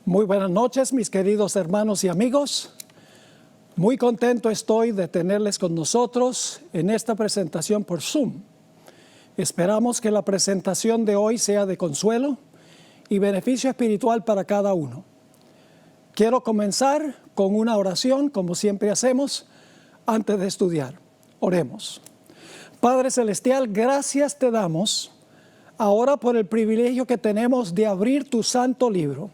Muy buenas noches, mis queridos hermanos y amigos. Muy contento estoy de tenerles con nosotros en esta presentación por Zoom. Esperamos que la presentación de hoy sea de consuelo y beneficio espiritual para cada uno. Quiero comenzar con una oración, como siempre hacemos, antes de estudiar. Oremos. Padre Celestial, gracias te damos ahora por el privilegio que tenemos de abrir tu santo libro.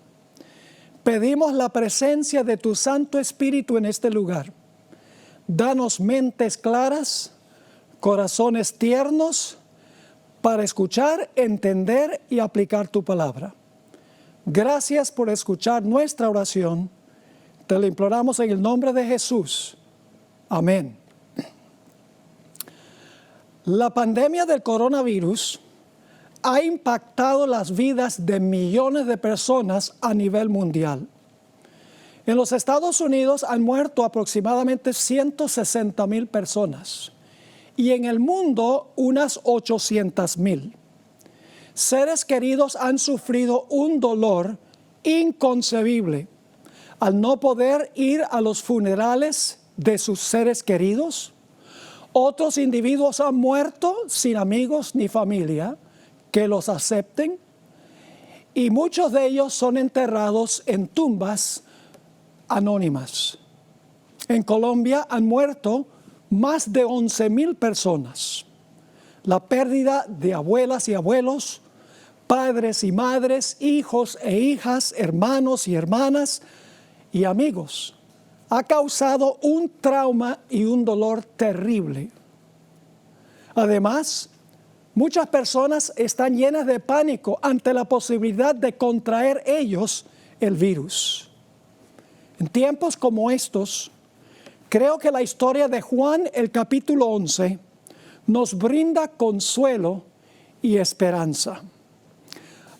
Pedimos la presencia de tu Santo Espíritu en este lugar. Danos mentes claras, corazones tiernos, para escuchar, entender y aplicar tu palabra. Gracias por escuchar nuestra oración. Te lo imploramos en el nombre de Jesús. Amén. La pandemia del coronavirus ha impactado las vidas de millones de personas a nivel mundial. En los Estados Unidos han muerto aproximadamente 160,000 personas y en el mundo unas 800,000. Seres queridos han sufrido un dolor inconcebible al no poder ir a los funerales de sus seres queridos. Otros individuos han muerto sin amigos ni familia que los acepten, y muchos de ellos son enterrados en tumbas anónimas. En Colombia han muerto más de 11,000 personas. La pérdida de abuelas y abuelos, padres y madres, hijos e hijas, hermanos y hermanas y amigos ha causado un trauma y un dolor terrible. Además, muchas personas están llenas de pánico ante la posibilidad de contraer ellos el virus. En tiempos como estos, creo que la historia de Juan, el capítulo 11, nos brinda consuelo y esperanza.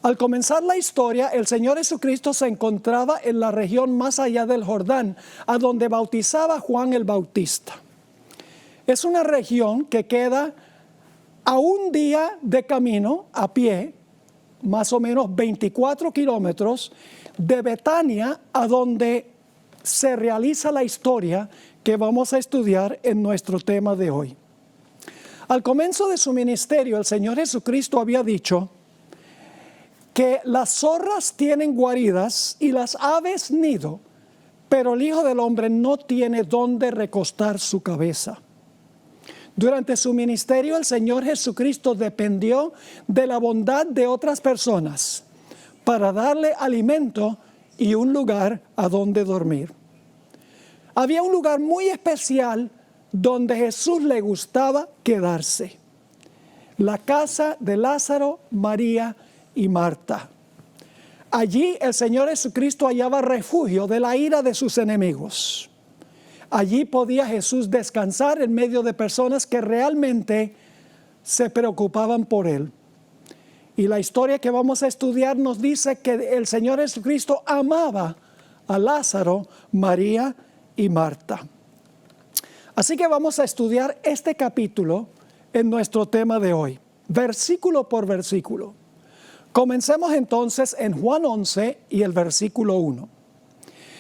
Al comenzar la historia, el Señor Jesucristo se encontraba en la región más allá del Jordán, a donde bautizaba Juan el Bautista. Es una región que queda a un día de camino a pie, más o menos 24 kilómetros, de Betania, a donde se realiza la historia que vamos a estudiar en nuestro tema de hoy. Al comienzo de su ministerio, el Señor Jesucristo había dicho que las zorras tienen guaridas y las aves nido, pero el Hijo del Hombre no tiene dónde recostar su cabeza. Durante su ministerio, el Señor Jesucristo dependió de la bondad de otras personas para darle alimento y un lugar a donde dormir. Había un lugar muy especial donde Jesús le gustaba quedarse: la casa de Lázaro, María y Marta. Allí el Señor Jesucristo hallaba refugio de la ira de sus enemigos. Allí podía Jesús descansar en medio de personas que realmente se preocupaban por Él. Y la historia que vamos a estudiar nos dice que el Señor Jesucristo amaba a Lázaro, María y Marta. Así que vamos a estudiar este capítulo en nuestro tema de hoy, versículo por versículo. Comencemos entonces en Juan 11 y el versículo 1.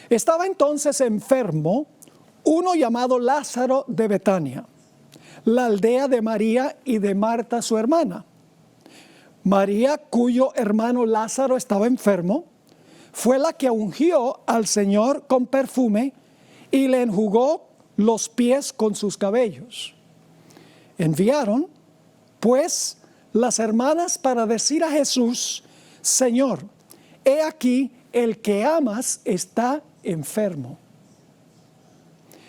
Estaba entonces enfermo uno llamado Lázaro de Betania, la aldea de María y de Marta su hermana. María, cuyo hermano Lázaro estaba enfermo, fue la que ungió al Señor con perfume y le enjugó los pies con sus cabellos. Enviaron, pues, las hermanas para decir a Jesús: Señor, he aquí el que amas está enfermo.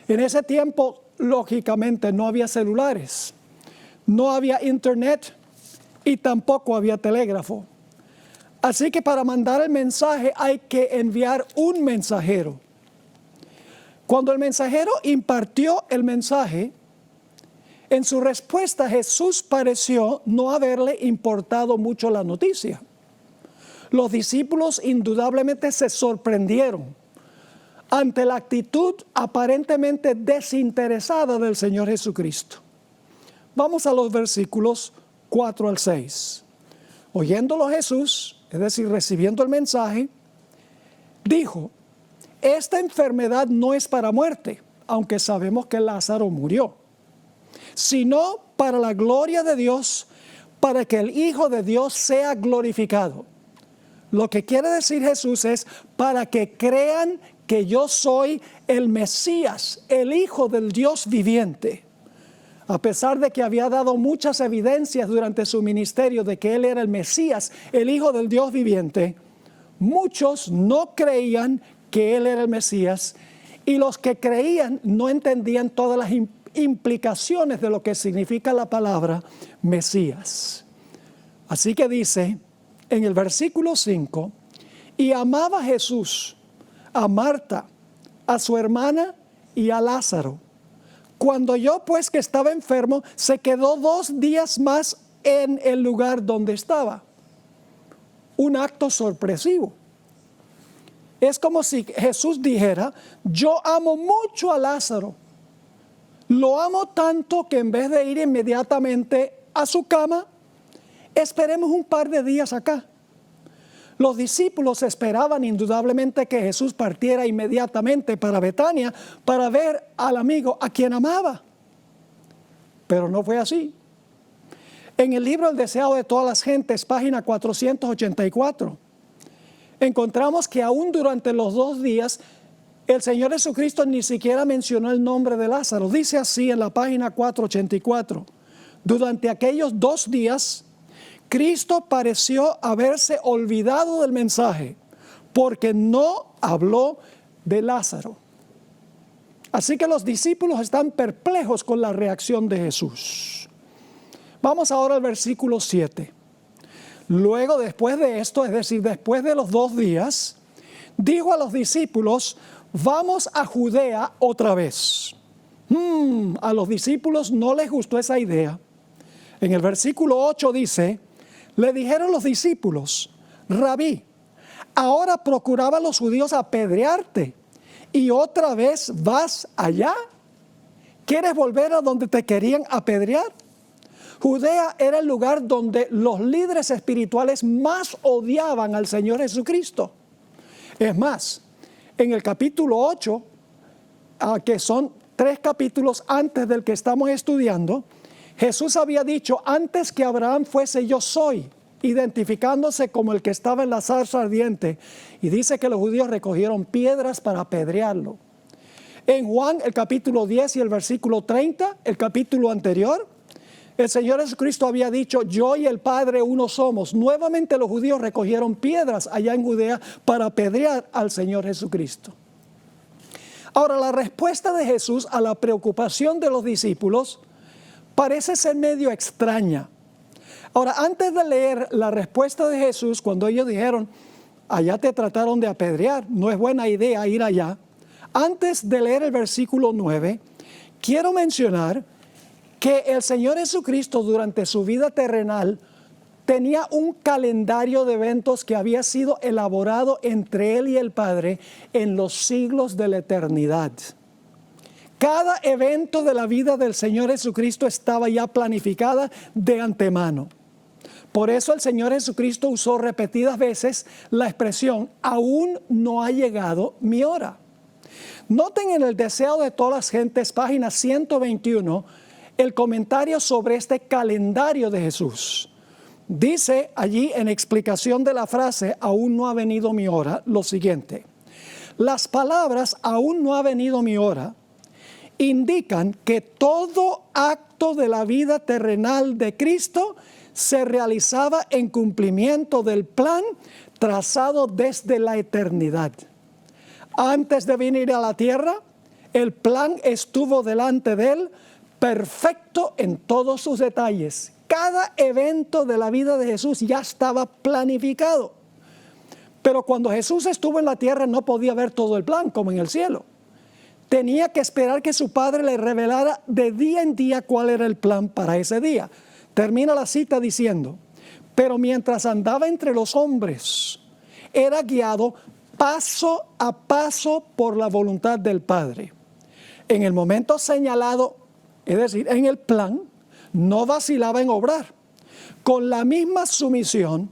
En ese tiempo, lógicamente, no había celulares, no había internet y tampoco había telégrafo. Así que para mandar el mensaje hay que enviar un mensajero. Cuando el mensajero impartió el mensaje, en su respuesta Jesús pareció no haberle importado mucho la noticia. Los discípulos indudablemente se sorprendieron ante la actitud aparentemente desinteresada del Señor Jesucristo. Vamos a los versículos 4 al 6. Oyéndolo Jesús, es decir, recibiendo el mensaje, dijo, esta enfermedad no es para muerte, aunque sabemos que Lázaro murió, sino para la gloria de Dios, para que el Hijo de Dios sea glorificado. Lo que quiere decir Jesús es para que crean que yo soy el Mesías, el Hijo del Dios viviente. A pesar de que había dado muchas evidencias durante su ministerio de que Él era el Mesías, el Hijo del Dios viviente, muchos no creían que Él era el Mesías, y los que creían no entendían todas las implicaciones de lo que significa la palabra Mesías. Así que dice en el versículo 5, y amaba Jesús a Marta, a su hermana y a Lázaro. Cuando oyó pues que estaba enfermo, se quedó 2 días más en el lugar donde estaba. Un acto sorpresivo. Es como si Jesús dijera, yo amo mucho a Lázaro. Lo amo tanto que en vez de ir inmediatamente a su cama, esperemos un par de días acá. Los discípulos esperaban indudablemente que Jesús partiera inmediatamente para Betania para ver al amigo a quien amaba. Pero no fue así. En el libro El deseo de todas las gentes, página 484, encontramos que aún durante los 2 días, el Señor Jesucristo ni siquiera mencionó el nombre de Lázaro. Dice así en la página 484, durante aquellos 2 días, Cristo pareció haberse olvidado del mensaje, porque no habló de Lázaro. Así que los discípulos están perplejos con la reacción de Jesús. Vamos ahora al versículo 7. Luego, después de esto, es decir, después de los 2 días, dijo a los discípulos, vamos a Judea otra vez. A los discípulos no les gustó esa idea. En el versículo 8 dice, le dijeron los discípulos, Rabí, ahora procuraban los judíos apedrearte y otra vez vas allá. ¿Quieres volver a donde te querían apedrear? Judea era el lugar donde los líderes espirituales más odiaban al Señor Jesucristo. Es más, en el capítulo 8, que son 3 capítulos antes del que estamos estudiando, Jesús había dicho, antes que Abraham fuese yo soy, identificándose como el que estaba en la zarza ardiente. Y dice que los judíos recogieron piedras para apedrearlo. En Juan, el capítulo 10 y el versículo 30, el capítulo anterior, el Señor Jesucristo había dicho, yo y el Padre uno somos. Nuevamente los judíos recogieron piedras allá en Judea para apedrear al Señor Jesucristo. Ahora, la respuesta de Jesús a la preocupación de los discípulos parece ser medio extraña. Ahora, antes de leer la respuesta de Jesús, cuando ellos dijeron, allá te trataron de apedrear, no es buena idea ir allá. Antes de leer el versículo 9, quiero mencionar que el Señor Jesucristo durante su vida terrenal tenía un calendario de eventos que había sido elaborado entre Él y el Padre en los siglos de la eternidad. Cada evento de la vida del Señor Jesucristo estaba ya planificada de antemano. Por eso el Señor Jesucristo usó repetidas veces la expresión, aún no ha llegado mi hora. Noten en el deseo de todas las gentes, página 121, el comentario sobre este calendario de Jesús. Dice allí en explicación de la frase, aún no ha venido mi hora, lo siguiente. Las palabras, aún no ha venido mi hora, indican que todo acto de la vida terrenal de Cristo se realizaba en cumplimiento del plan trazado desde la eternidad. Antes de venir a la tierra, el plan estuvo delante de Él, perfecto en todos sus detalles. Cada evento de la vida de Jesús ya estaba planificado. Pero cuando Jesús estuvo en la tierra no podía ver todo el plan como en el cielo. Tenía que esperar que su Padre le revelara de día en día cuál era el plan para ese día. Termina la cita diciendo, pero mientras andaba entre los hombres, era guiado paso a paso por la voluntad del Padre. En el momento señalado, es decir, en el plan, no vacilaba en obrar. Con la misma sumisión,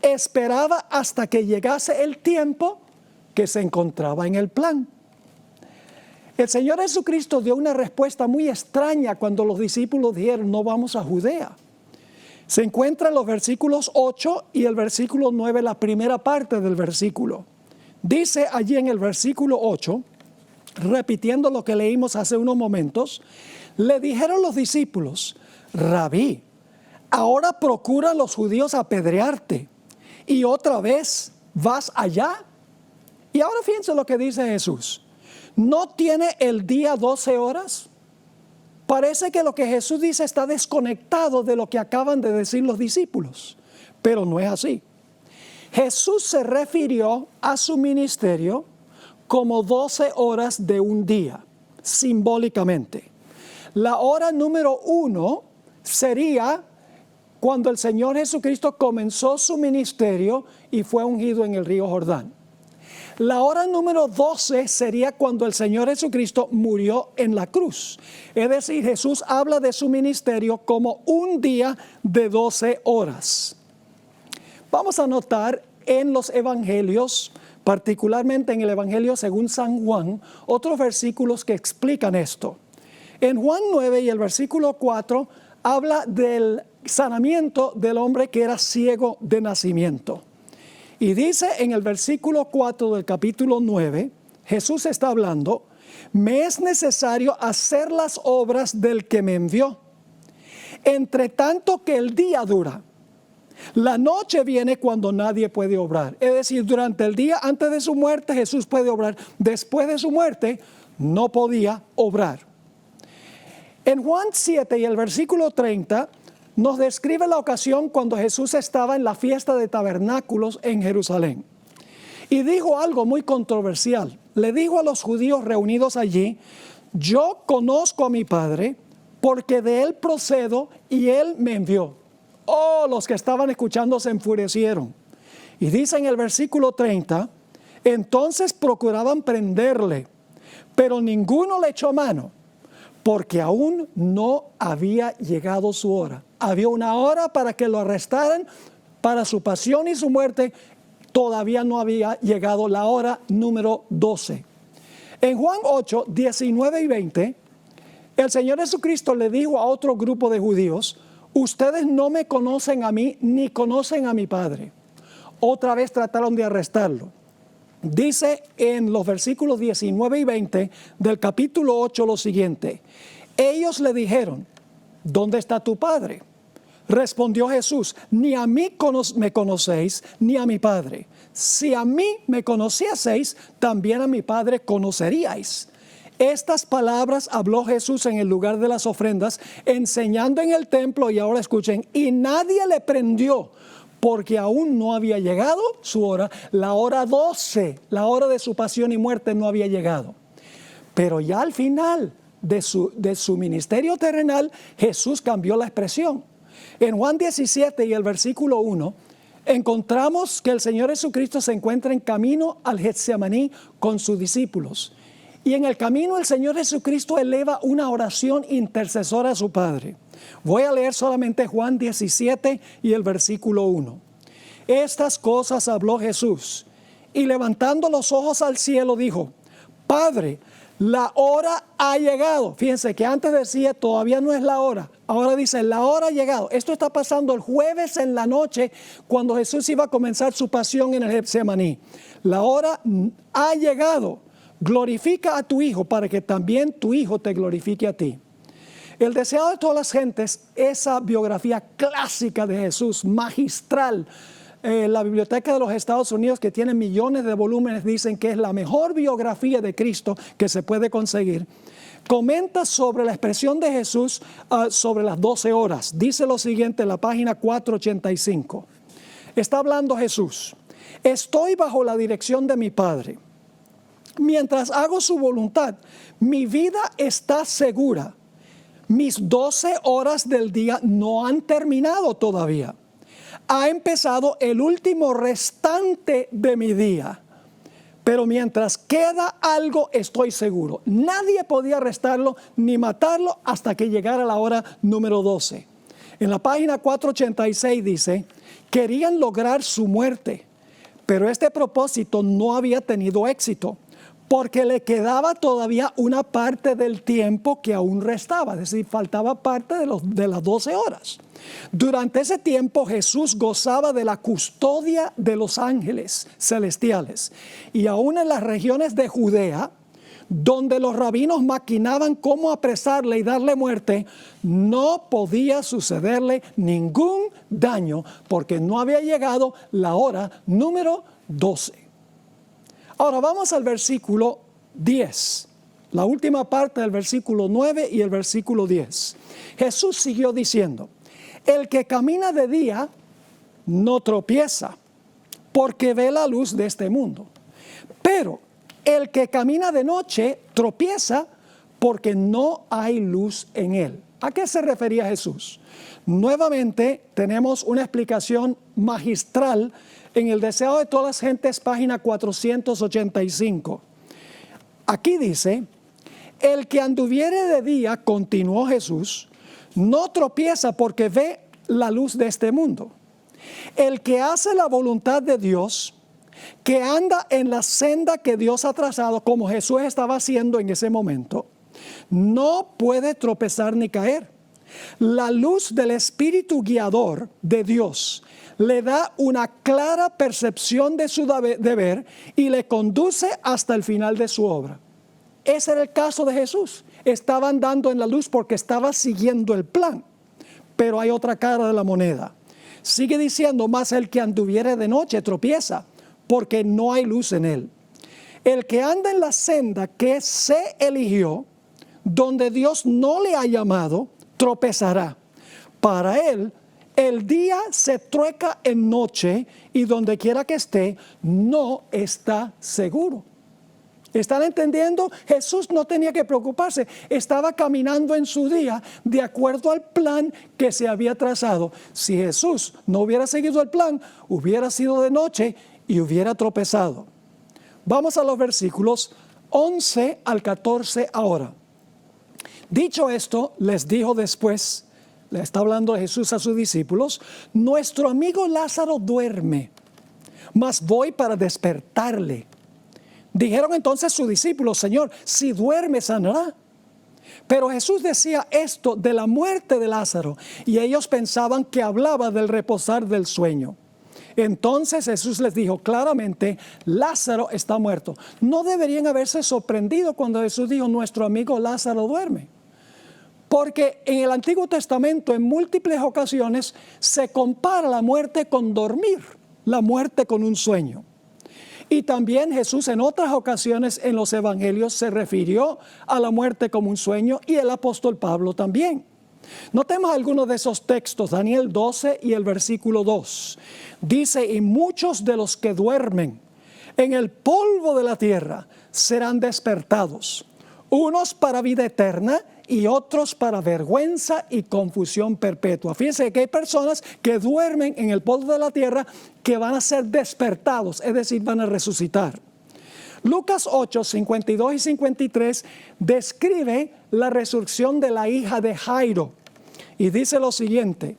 esperaba hasta que llegase el tiempo que se encontraba en el plan. El Señor Jesucristo dio una respuesta muy extraña cuando los discípulos dijeron, no vamos a Judea. Se encuentra en los versículos 8 y el versículo 9, la primera parte del versículo. Dice allí en el versículo 8, repitiendo lo que leímos hace unos momentos, le dijeron los discípulos, Rabí, ahora procuran los judíos apedrearte y otra vez vas allá. Y ahora fíjense lo que dice Jesús. ¿No tiene el día 12 horas? Parece que lo que Jesús dice está desconectado de lo que acaban de decir los discípulos, pero no es así. Jesús se refirió a su ministerio como 12 horas de un día, simbólicamente. La hora número 1 sería cuando el Señor Jesucristo comenzó su ministerio y fue ungido en el río Jordán. La hora número 12 sería cuando el Señor Jesucristo murió en la cruz. Es decir, Jesús habla de su ministerio como un día de 12 horas. Vamos a notar en los evangelios, particularmente en el evangelio según San Juan, otros versículos que explican esto. En Juan 9 y el versículo 4 habla del sanamiento del hombre que era ciego de nacimiento. Y dice en el versículo 4 del capítulo 9, Jesús está hablando, me es necesario hacer las obras del que me envió, entre tanto que el día dura. La noche viene cuando nadie puede obrar. Es decir, durante el día antes de su muerte Jesús puede obrar. Después de su muerte no podía obrar. En Juan 7 y el versículo 30 nos describe la ocasión cuando Jesús estaba en la fiesta de tabernáculos en Jerusalén. Y dijo algo muy controversial. Le dijo a los judíos reunidos allí, yo conozco a mi Padre porque de Él procedo y Él me envió. Oh, los que estaban escuchando se enfurecieron. Y dice en el versículo 30, entonces procuraban prenderle, pero ninguno le echó mano, porque aún no había llegado su hora. Había una hora para que lo arrestaran, para su pasión y su muerte, todavía no había llegado la hora número 12. En Juan 8, 19 y 20, el Señor Jesucristo le dijo a otro grupo de judíos, ustedes no me conocen a mí ni conocen a mi Padre. Otra vez trataron de arrestarlo. Dice en los versículos 19 y 20 del capítulo 8 lo siguiente. Ellos le dijeron, ¿dónde está tu Padre? Respondió Jesús, ni a mí me conocéis, ni a mi Padre. Si a mí me conocieseis, también a mi Padre conoceríais. Estas palabras habló Jesús en el lugar de las ofrendas, enseñando en el templo, y ahora escuchen, y nadie le prendió, porque aún no había llegado su hora, la hora 12, la hora de su pasión y muerte no había llegado. Pero ya al final de su ministerio terrenal, Jesús cambió la expresión. En Juan 17 y el versículo 1, encontramos que el Señor Jesucristo se encuentra en camino al Getsemaní con sus discípulos. Y en el camino el Señor Jesucristo eleva una oración intercesora a su Padre. Voy a leer solamente Juan 17 y el versículo 1. Estas cosas habló Jesús y levantando los ojos al cielo dijo, Padre, la hora ha llegado. Fíjense que antes decía todavía no es la hora. Ahora dice la hora ha llegado. Esto está pasando el jueves en la noche cuando Jesús iba a comenzar su pasión en el Getsemaní. La hora ha llegado. Glorifica a tu Hijo para que también tu Hijo te glorifique a ti. El deseo de todas las gentes, esa biografía clásica de Jesús, magistral. La Biblioteca de los Estados Unidos, que tiene millones de volúmenes, dicen que es la mejor biografía de Cristo que se puede conseguir. Comenta sobre la expresión de Jesús sobre las 12 horas. Dice lo siguiente en la página 485. Está hablando Jesús. Estoy bajo la dirección de mi Padre. Mientras hago su voluntad, mi vida está segura. Mis 12 horas del día no han terminado todavía. Ha empezado el último restante de mi día. Pero mientras queda algo, estoy seguro. Nadie podía arrestarlo ni matarlo hasta que llegara la hora número 12. En la página 486 dice, querían lograr su muerte, Pero este propósito no había tenido éxito, porque le quedaba todavía una parte del tiempo que aún restaba, es decir, faltaba parte de las 12 horas. Durante ese tiempo Jesús gozaba de la custodia de los ángeles celestiales, y aún en las regiones de Judea, donde los rabinos maquinaban cómo apresarle y darle muerte, no podía sucederle ningún daño, porque no había llegado la hora número 12. Ahora vamos al versículo 10, la última parte del versículo 9 y el versículo 10. Jesús siguió diciendo: el que camina de día no tropieza, porque ve la luz de este mundo. Pero el que camina de noche tropieza, porque no hay luz en él. ¿A qué se refería Jesús? Nuevamente tenemos una explicación magistral en El deseo de todas las gentes, página 485. Aquí dice: el que anduviere de día, continuó Jesús, no tropieza porque ve la luz de este mundo. El que hace la voluntad de Dios, que anda en la senda que Dios ha trazado, como Jesús estaba haciendo en ese momento, no puede tropezar ni caer. La luz del Espíritu guiador de Dios le da una clara percepción de su deber y le conduce hasta el final de su obra. Ese era el caso de Jesús. Estaba andando en la luz porque estaba siguiendo el plan. Pero hay otra cara de la moneda. Sigue diciendo: mas el que anduviere de noche tropieza, porque no hay luz en él. El que anda en la senda que se eligió, donde Dios no le ha llamado, tropezará. Para él, el día se trueca en noche, y donde quiera que esté, no está seguro. ¿Están entendiendo? Jesús no tenía que preocuparse. Estaba caminando en su día de acuerdo al plan que se había trazado. Si Jesús no hubiera seguido el plan, hubiera sido de noche y hubiera tropezado. Vamos a los versículos 11 al 14 ahora. Dicho esto, les dijo después, le está hablando Jesús a sus discípulos: nuestro amigo Lázaro duerme, mas voy para despertarle. Dijeron entonces sus discípulos: Señor, si duerme, sanará. Pero Jesús decía esto de la muerte de Lázaro, y ellos pensaban que hablaba del reposar del sueño. Entonces Jesús les dijo claramente: Lázaro está muerto. No deberían haberse sorprendido cuando Jesús dijo: nuestro amigo Lázaro duerme. Porque en el Antiguo Testamento, en múltiples ocasiones, se compara la muerte con dormir, la muerte con un sueño. Y también Jesús en otras ocasiones en los evangelios se refirió a la muerte como un sueño, y el apóstol Pablo también. Notemos algunos de esos textos. Daniel 12 y el versículo 2. Dice: y muchos de los que duermen en el polvo de la tierra serán despertados, unos para vida eterna y otros para vergüenza y confusión perpetua. Fíjense que hay personas que duermen en el polvo de la tierra que van a ser despertados, es decir, van a resucitar. Lucas 8, 52 y 53 describe la resurrección de la hija de Jairo, y dice lo siguiente: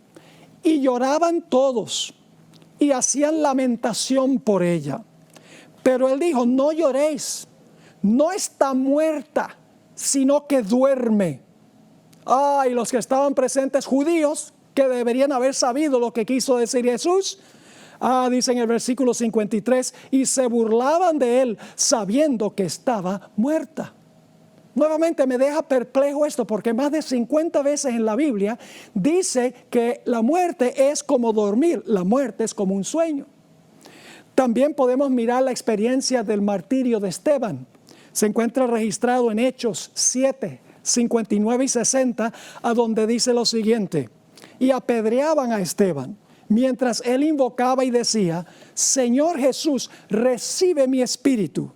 y lloraban todos y hacían lamentación por ella. Pero él dijo: no lloréis, no está muerta, sino que duerme. Y los que estaban presentes, judíos, que deberían haber sabido lo que quiso decir Jesús, dice en el versículo 53, y se burlaban de él, sabiendo que estaba muerta. Nuevamente me deja perplejo esto, porque más de 50 veces en la Biblia dice que la muerte es como dormir, la muerte es como un sueño. También podemos mirar la experiencia del martirio de Esteban. Se encuentra registrado en Hechos 7, 59 y 60, a donde dice lo siguiente: y apedreaban a Esteban, mientras él invocaba y decía: Señor Jesús, recibe mi espíritu.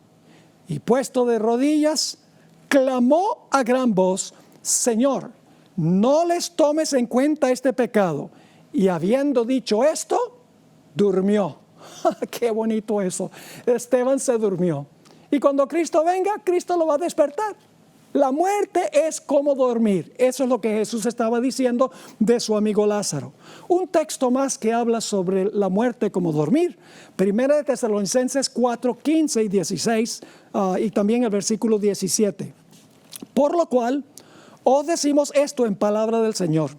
Y puesto de rodillas, clamó a gran voz: Señor, no les tomes en cuenta este pecado. Y habiendo dicho esto, durmió. Qué bonito eso. Esteban se durmió. Y cuando Cristo venga, Cristo lo va a despertar. La muerte es como dormir. Eso es lo que Jesús estaba diciendo de su amigo Lázaro. Un texto más que habla sobre la muerte como dormir. Primera de Tesalonicenses 4, 15 y 16 y también el versículo 17. Por lo cual, os decimos esto en palabra del Señor,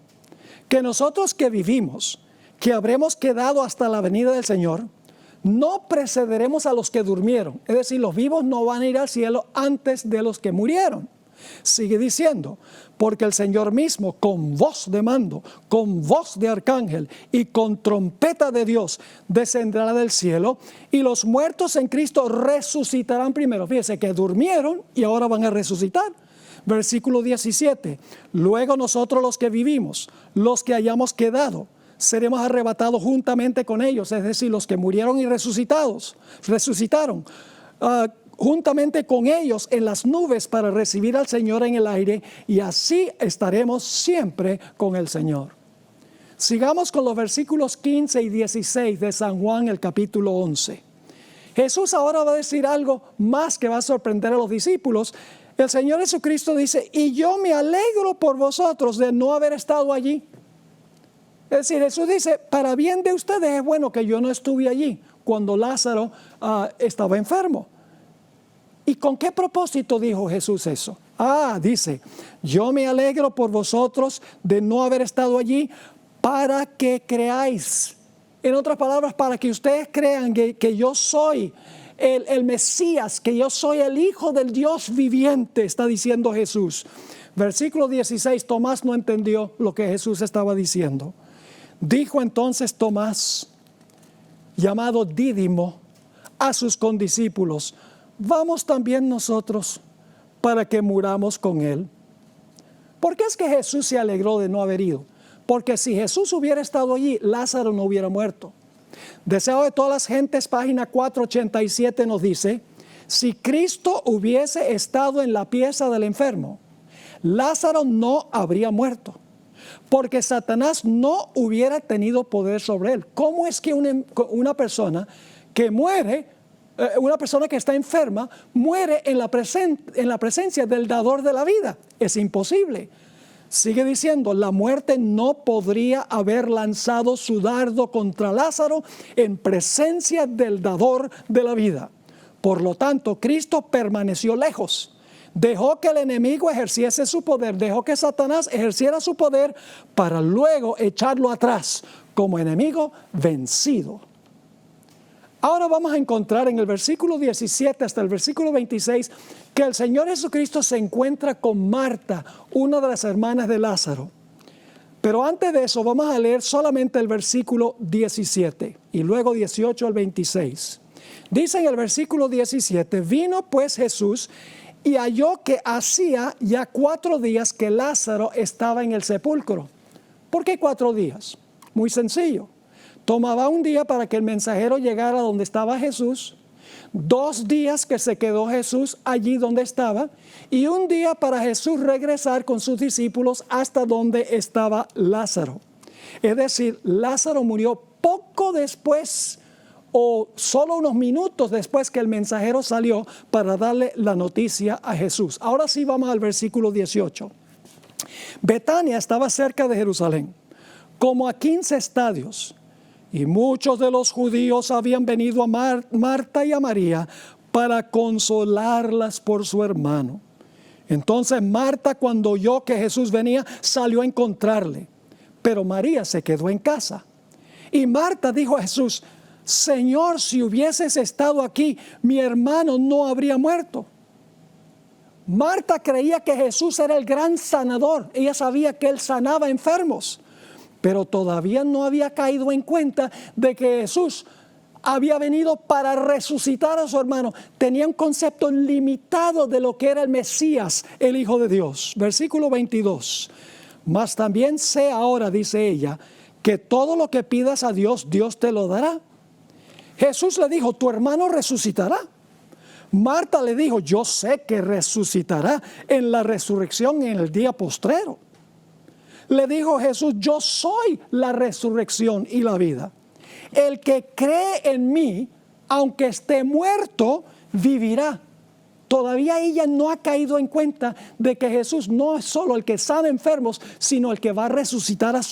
que nosotros que vivimos, que habremos quedado hasta la venida del Señor, no precederemos a los que durmieron. Es decir, los vivos no van a ir al cielo antes de los que murieron. Sigue diciendo, porque el Señor mismo, con voz de mando, con voz de arcángel y con trompeta de Dios, descenderá del cielo, y los muertos en Cristo resucitarán primero. Fíjense que durmieron y ahora van a resucitar. Versículo 17, luego nosotros los que vivimos, los que hayamos quedado, seremos arrebatados juntamente con ellos, es decir, los que murieron y resucitaron, juntamente con ellos en las nubes para recibir al Señor en el aire, y así estaremos siempre con el Señor. Sigamos con los versículos 15 y 16 de San Juan, el capítulo 11. Jesús ahora va a decir algo más que va a sorprender a los discípulos. El Señor Jesucristo dice, y yo me alegro por vosotros de no haber estado allí. Es decir, Jesús dice, para bien de ustedes es bueno que yo no estuve allí cuando Lázaro estaba enfermo. ¿Y con qué propósito dijo Jesús eso? Dice, yo me alegro por vosotros de no haber estado allí para que creáis. En otras palabras, para que ustedes crean que yo soy el Mesías, que yo soy el Hijo del Dios viviente, está diciendo Jesús. Versículo 16, Tomás no entendió lo que Jesús estaba diciendo. Dijo entonces Tomás, llamado Dídimo, a sus condiscípulos, vamos también nosotros para que muramos con él. ¿Por qué es que Jesús se alegró de no haber ido? Porque si Jesús hubiera estado allí, Lázaro no hubiera muerto. Deseo de todas las gentes, página 487 nos dice, si Cristo hubiese estado en la pieza del enfermo, Lázaro no habría muerto, porque Satanás no hubiera tenido poder sobre él. ¿Cómo es que una persona que muere, una persona que está enferma, muere en la presencia del dador de la vida? Es imposible. Sigue diciendo, la muerte no podría haber lanzado su dardo contra Lázaro en presencia del dador de la vida. Por lo tanto, Cristo permaneció lejos. Dejó que el enemigo ejerciese su poder, dejó que Satanás ejerciera su poder para luego echarlo atrás como enemigo vencido. Ahora vamos a encontrar en el versículo 17 hasta el versículo 26 que el Señor Jesucristo se encuentra con Marta, una de las hermanas de Lázaro. Pero antes de eso vamos a leer solamente el versículo 17 y luego 18 al 26. Dice en el versículo 17, vino pues Jesús y halló que hacía ya 4 días que Lázaro estaba en el sepulcro. ¿Por qué 4 días? Muy sencillo. Tomaba un día para que el mensajero llegara donde estaba Jesús, 2 días que se quedó Jesús allí donde estaba, y un día para Jesús regresar con sus discípulos hasta donde estaba Lázaro. Es decir, Lázaro murió poco después o solo unos minutos después que el mensajero salió para darle la noticia a Jesús. Ahora sí vamos al versículo 18. Betania estaba cerca de Jerusalén, como a 15 estadios. Y muchos de los judíos habían venido a Marta y a María para consolarlas por su hermano. Entonces Marta, cuando oyó que Jesús venía, salió a encontrarle. Pero María se quedó en casa. Y Marta dijo a Jesús, Señor, si hubieses estado aquí, mi hermano no habría muerto. Marta creía que Jesús era el gran sanador. Ella sabía que él sanaba enfermos. Pero todavía no había caído en cuenta de que Jesús había venido para resucitar a su hermano. Tenía un concepto limitado de lo que era el Mesías, el Hijo de Dios. Versículo 22. Mas también sé ahora, dice ella, que todo lo que pidas a Dios, Dios te lo dará. Jesús le dijo, tu hermano resucitará. Marta le dijo, yo sé que resucitará en la resurrección en el día postrero. Le dijo Jesús, yo soy la resurrección y la vida. El que cree en mí, aunque esté muerto, vivirá. Todavía ella no ha caído en cuenta de que Jesús no es solo el que sana enfermos, sino el que va a resucitar a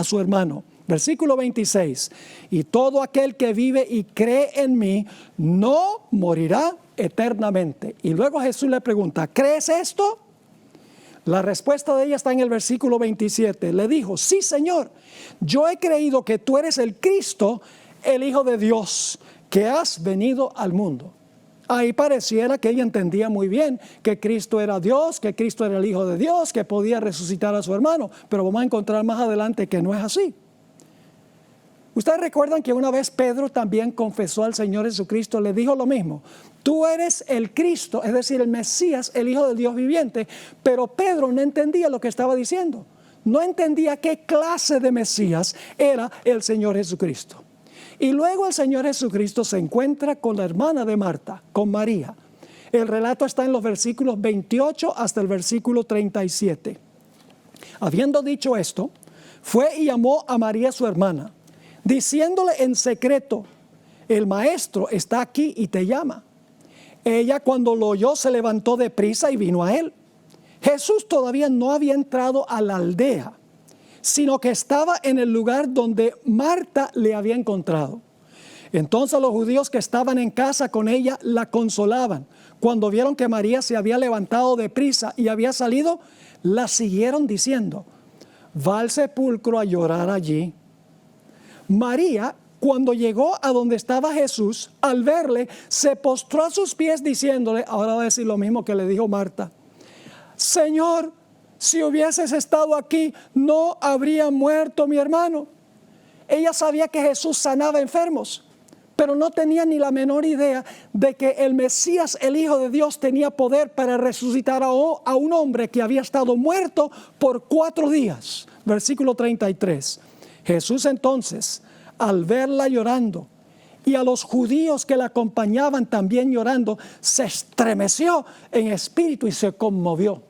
su hermano. Versículo 26. Y todo aquel que vive y cree en mí no morirá eternamente. Y luego Jesús le pregunta, ¿crees esto? La respuesta de ella está en el versículo 27. Le dijo, sí, Señor, yo he creído que tú eres el Cristo, el Hijo de Dios, que has venido al mundo. Ahí pareciera que ella entendía muy bien que Cristo era Dios, que Cristo era el Hijo de Dios, que podía resucitar a su hermano. Pero vamos a encontrar más adelante que no es así. Ustedes recuerdan que una vez Pedro también confesó al Señor Jesucristo, le dijo lo mismo. Tú eres el Cristo, es decir, el Mesías, el Hijo del Dios viviente. Pero Pedro no entendía lo que estaba diciendo. No entendía qué clase de Mesías era el Señor Jesucristo. Y luego el Señor Jesucristo se encuentra con la hermana de Marta, con María. El relato está en los versículos 28 hasta el versículo 37. Habiendo dicho esto, fue y llamó a María su hermana, diciéndole en secreto, el maestro está aquí y te llama. Ella cuando lo oyó se levantó de prisa y vino a él. Jesús todavía no había entrado a la aldea, sino que estaba en el lugar donde Marta le había encontrado. Entonces los judíos que estaban en casa con ella la consolaban. Cuando vieron que María se había levantado de prisa y había salido, la siguieron diciendo, va al sepulcro a llorar allí. María, cuando llegó a donde estaba Jesús, al verle, se postró a sus pies diciéndole, ahora va a decir lo mismo que le dijo Marta, Señor, si hubieses estado aquí, no habría muerto mi hermano. Ella sabía que Jesús sanaba enfermos, pero no tenía ni la menor idea de que el Mesías, el Hijo de Dios, tenía poder para resucitar a un hombre que había estado muerto por 4 días. Versículo 33. Jesús entonces, al verla llorando, y a los judíos que la acompañaban también llorando, se estremeció en espíritu y se conmovió.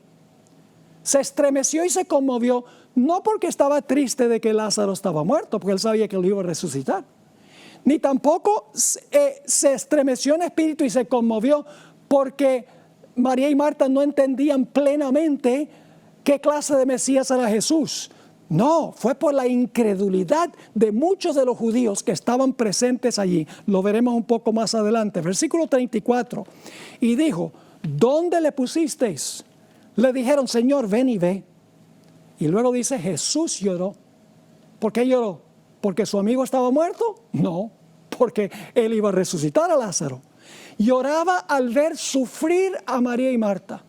Se estremeció y se conmovió, no porque estaba triste de que Lázaro estaba muerto, porque él sabía que lo iba a resucitar. Ni tampoco se estremeció en espíritu y se conmovió porque María y Marta no entendían plenamente qué clase de Mesías era Jesús. No, fue por la incredulidad de muchos de los judíos que estaban presentes allí. Lo veremos un poco más adelante. Versículo 34. Y dijo, ¿dónde le pusisteis? Le dijeron, Señor, ven y ve. Y luego dice, Jesús lloró. ¿Por qué lloró? ¿Porque su amigo estaba muerto? No, porque él iba a resucitar a Lázaro. Lloraba al ver sufrir a María y Marta.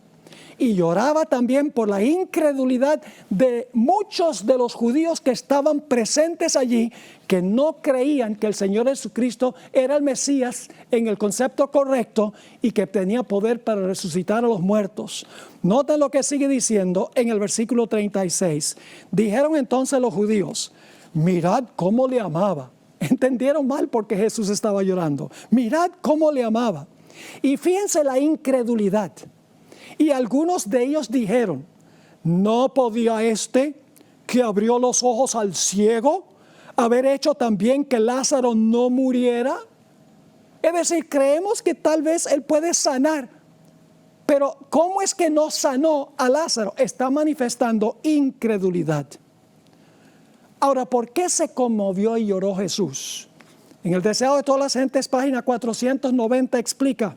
Y lloraba también por la incredulidad de muchos de los judíos que estaban presentes allí, que no creían que el Señor Jesucristo era el Mesías en el concepto correcto y que tenía poder para resucitar a los muertos. Noten lo que sigue diciendo en el versículo 36. Dijeron entonces los judíos, mirad cómo le amaba. Entendieron mal porque Jesús estaba llorando. Mirad cómo le amaba. Y fíjense la incredulidad. Y algunos de ellos dijeron, ¿no podía este que abrió los ojos al ciego haber hecho también que Lázaro no muriera? Es decir, creemos que tal vez él puede sanar, pero ¿cómo es que no sanó a Lázaro? Está manifestando incredulidad. Ahora, ¿por qué se conmovió y lloró Jesús? En el Deseado de todas las gentes, página 490, explica.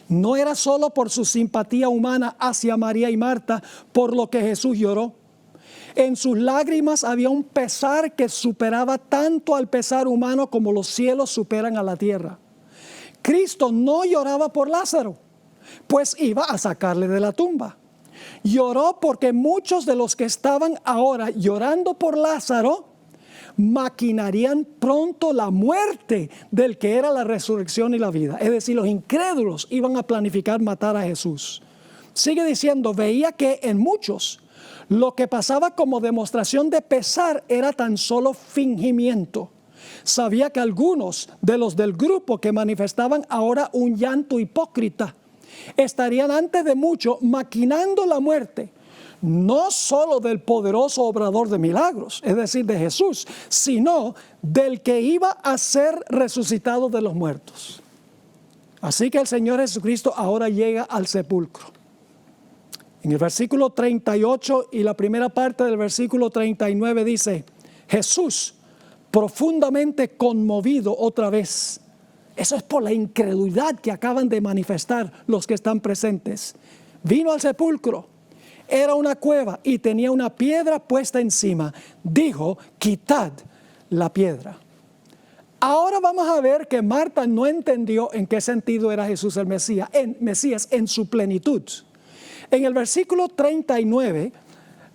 No era solo por su simpatía humana hacia María y Marta por lo que Jesús lloró. En sus lágrimas había un pesar que superaba tanto al pesar humano como los cielos superan a la tierra. Cristo no lloraba por Lázaro, pues iba a sacarle de la tumba. Lloró porque muchos de los que estaban ahora llorando por Lázaro maquinarían pronto la muerte del que era la resurrección y la vida. Es decir, los incrédulos iban a planificar matar a Jesús. Sigue diciendo, veía que en muchos lo que pasaba como demostración de pesar era tan solo fingimiento. Sabía que algunos de los del grupo que manifestaban ahora un llanto hipócrita estarían antes de mucho maquinando la muerte, no solo del poderoso obrador de milagros, es decir, de Jesús, sino del que iba a ser resucitado de los muertos. Así que el Señor Jesucristo ahora llega al sepulcro. En el versículo 38 y la primera parte del versículo 39 dice, Jesús, profundamente conmovido otra vez. Eso es por la incredulidad que acaban de manifestar los que están presentes. Vino al sepulcro. Era una cueva y tenía una piedra puesta encima. Dijo, quitad la piedra. Ahora vamos a ver que Marta no entendió en qué sentido era Jesús el Mesías en su plenitud. En el versículo 39,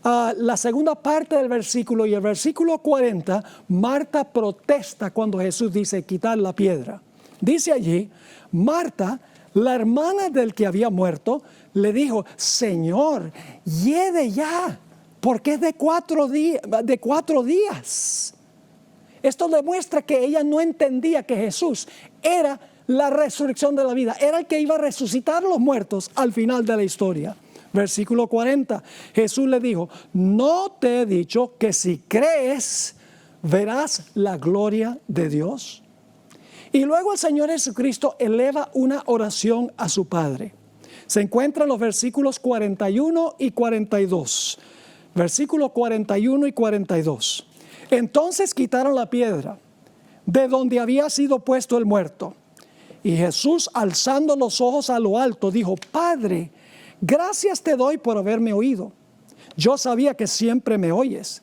la segunda parte del versículo y el versículo 40, Marta protesta cuando Jesús dice quitar la piedra. Dice allí, Marta, la hermana del que había muerto, le dijo, Señor, hiede ya, porque es de 4 días. Esto demuestra que ella no entendía que Jesús era la resurrección de la vida, era el que iba a resucitar a los muertos al final de la historia. Versículo 40, Jesús le dijo, ¿no te he dicho que si crees verás la gloria de Dios? Y luego el Señor Jesucristo eleva una oración a su Padre. Se encuentra en los versículos 41 y 42. Versículos 41 y 42. Entonces quitaron la piedra de donde había sido puesto el muerto. Y Jesús, alzando los ojos a lo alto, dijo, Padre, gracias te doy por haberme oído. Yo sabía que siempre me oyes,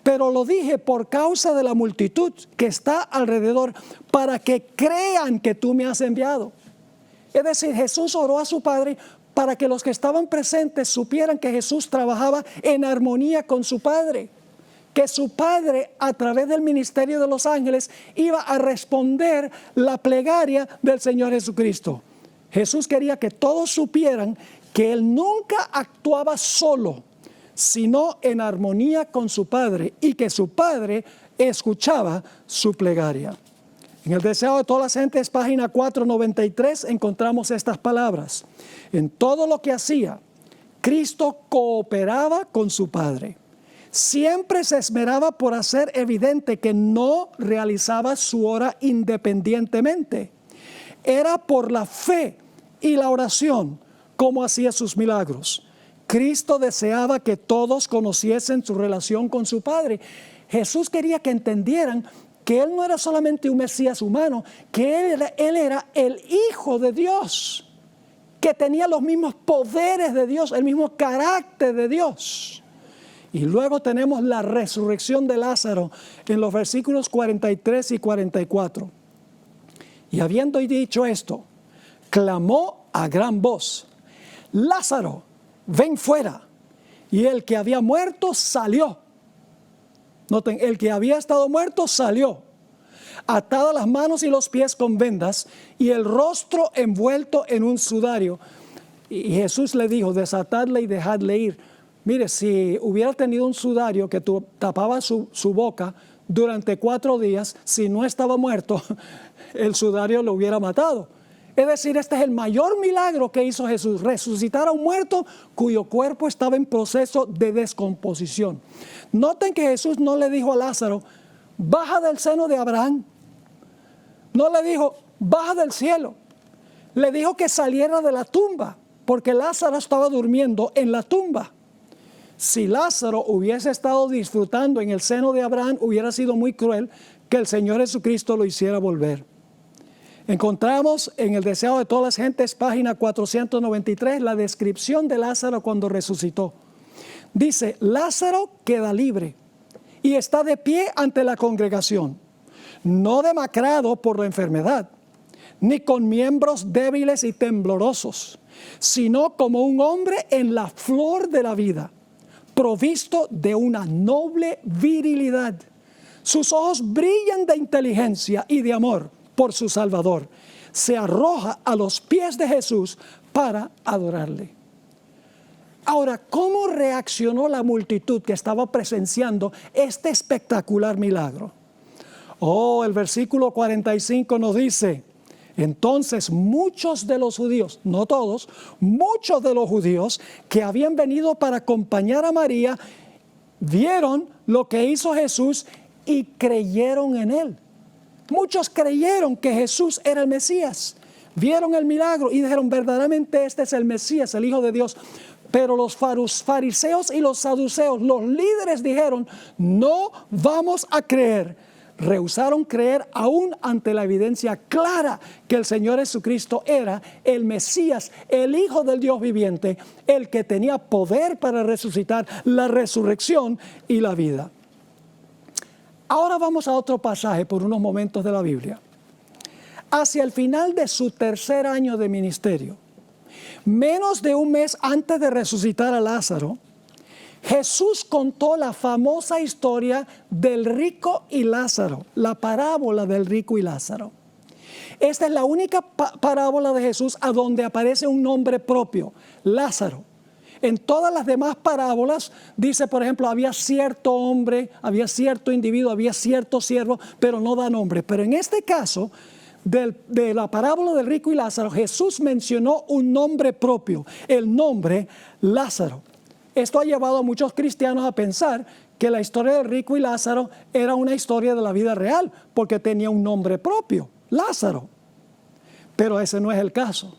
pero lo dije por causa de la multitud que está alrededor, para que crean que tú me has enviado. Es decir, Jesús oró a su Padre para que los que estaban presentes supieran que Jesús trabajaba en armonía con su Padre, que su Padre, a través del ministerio de los ángeles, iba a responder la plegaria del Señor Jesucristo. Jesús quería que todos supieran que Él nunca actuaba solo, sino en armonía con su Padre, y que su Padre escuchaba su plegaria. En el Deseo de todas las gentes, página 493, encontramos estas palabras. En todo lo que hacía, Cristo cooperaba con su Padre. Siempre se esmeraba por hacer evidente que no realizaba su obra independientemente. Era por la fe y la oración como hacía sus milagros. Cristo deseaba que todos conociesen su relación con su Padre. Jesús quería que entendieran que Él no era solamente un Mesías humano, que Él era el Hijo de Dios, que tenía los mismos poderes de Dios, el mismo carácter de Dios. Y luego tenemos la resurrección de Lázaro en los versículos 43 y 44. Y habiendo dicho esto, clamó a gran voz, Lázaro, ven fuera. Y el que había muerto salió. Noten, el que había estado muerto salió, atadas las manos y los pies con vendas y el rostro envuelto en un sudario. Y Jesús le dijo, desatadle y dejadle ir. Mire, si hubiera tenido un sudario que tapaba su boca durante 4 días, si no estaba muerto, el sudario lo hubiera matado. Es decir, este es el mayor milagro que hizo Jesús, resucitar a un muerto cuyo cuerpo estaba en proceso de descomposición. Noten que Jesús no le dijo a Lázaro, baja del seno de Abraham. No le dijo, baja del cielo. Le dijo que saliera de la tumba, porque Lázaro estaba durmiendo en la tumba. Si Lázaro hubiese estado disfrutando en el seno de Abraham, hubiera sido muy cruel que el Señor Jesucristo lo hiciera volver. Encontramos en el Deseo de todas las gentes, página 493, la descripción de Lázaro cuando resucitó. Dice, Lázaro queda libre y está de pie ante la congregación, no demacrado por la enfermedad, ni con miembros débiles y temblorosos, sino como un hombre en la flor de la vida, provisto de una noble virilidad. Sus ojos brillan de inteligencia y de amor por su Salvador. Se arroja a los pies de Jesús para adorarle. Ahora, ¿cómo reaccionó la multitud que estaba presenciando este espectacular milagro? El versículo 45 nos dice, entonces muchos de los judíos, no todos, muchos de los judíos que habían venido para acompañar a María, vieron lo que hizo Jesús y creyeron en él. Muchos creyeron que Jesús era el Mesías. vieron el milagro y dijeron, verdaderamente este es el Mesías, el Hijo de Dios. Pero los fariseos y los saduceos, los líderes, dijeron, no vamos a creer. Rehusaron creer aún ante la evidencia clara que el Señor Jesucristo era el Mesías, el Hijo del Dios viviente, el que tenía poder para resucitar, la resurrección y la vida. Ahora vamos a otro pasaje por unos momentos de la Biblia. Hacia el final de su tercer año de ministerio, menos de un mes antes de resucitar a Lázaro, Jesús contó la famosa historia del rico y Lázaro, la parábola del rico y Lázaro. Esta es la única parábola de Jesús a donde aparece un nombre propio, Lázaro. En todas las demás parábolas dice, por ejemplo, había cierto hombre, había cierto individuo, había cierto siervo, pero no da nombre. Pero en este caso, de la parábola del rico y Lázaro, Jesús mencionó un nombre propio, el nombre Lázaro. Esto ha llevado a muchos cristianos a pensar que la historia del rico y Lázaro era una historia de la vida real, porque tenía un nombre propio, Lázaro. Pero ese no es el caso.